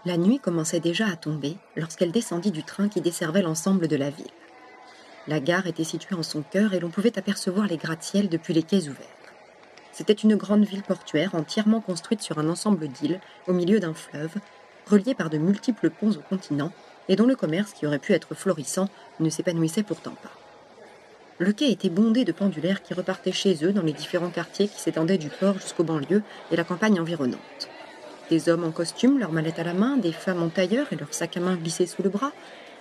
La nuit commençait déjà à tomber lorsqu'elle descendit du train qui desservait l'ensemble de la ville. La gare était située en son cœur et l'on pouvait apercevoir les gratte-ciels depuis les quais ouverts. C'était une grande ville portuaire entièrement construite sur un ensemble d'îles au milieu d'un fleuve, relié par de multiples ponts au continent et dont le commerce, qui aurait pu être florissant, ne s'épanouissait pourtant pas. Le quai était bondé de pendulaires qui repartaient chez eux dans les différents quartiers qui s'étendaient du port jusqu'aux banlieues et la campagne environnante. Des hommes en costume, leurs mallettes à la main, des femmes en tailleur et leurs sacs à main glissés sous le bras,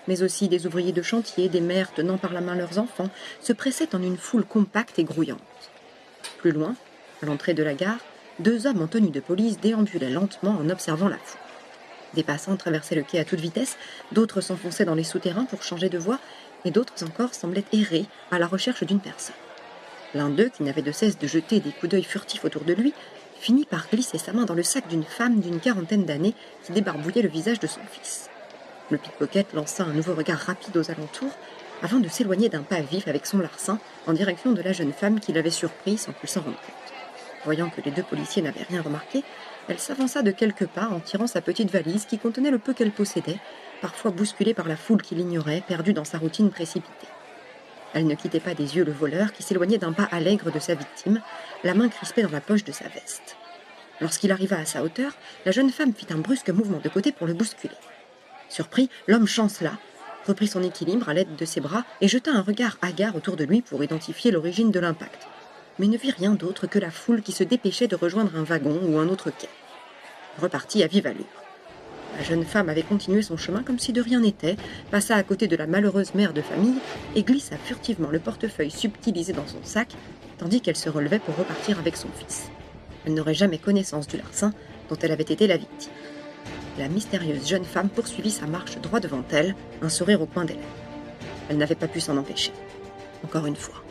mais aussi des ouvriers de chantier, des mères tenant par la main leurs enfants, se pressaient en une foule compacte et grouillante. Plus loin, à l'entrée de la gare, deux hommes en tenue de police déambulaient lentement en observant la foule. Des passants traversaient le quai à toute vitesse, d'autres s'enfonçaient dans les souterrains pour changer de voie, et d'autres encore semblaient errer à la recherche d'une personne. L'un d'eux, qui n'avait de cesse de jeter des coups d'œil furtifs autour de lui, finit par glisser sa main dans le sac d'une femme d'une quarantaine d'années qui débarbouillait le visage de son fils. Le pickpocket lança un nouveau regard rapide aux alentours avant de s'éloigner d'un pas vif avec son larcin en direction de la jeune femme qui l'avait surpris sans qu'il s'en rende compte. Voyant que les deux policiers n'avaient rien remarqué, elle s'avança de quelques pas en tirant sa petite valise qui contenait le peu qu'elle possédait, parfois bousculée par la foule qui l'ignorait, perdue dans sa routine précipitée. Elle ne quittait pas des yeux le voleur qui s'éloignait d'un pas allègre de sa victime, la main crispée dans la poche de sa veste. Lorsqu'il arriva à sa hauteur, la jeune femme fit un brusque mouvement de côté pour le bousculer. Surpris, l'homme chancela, reprit son équilibre à l'aide de ses bras et jeta un regard hagard autour de lui pour identifier l'origine de l'impact, mais ne vit rien d'autre que la foule qui se dépêchait de rejoindre un wagon ou un autre quai. Repartit à vive allure. La jeune femme avait continué son chemin comme si de rien n'était, passa à côté de la malheureuse mère de famille et glissa furtivement le portefeuille subtilisé dans son sac, tandis qu'elle se relevait pour repartir avec son fils. Elle n'aurait jamais connaissance du larcin dont elle avait été la victime. La mystérieuse jeune femme poursuivit sa marche droit devant elle, un sourire au coin des lèvres. Elle n'avait pas pu s'en empêcher. Encore une fois.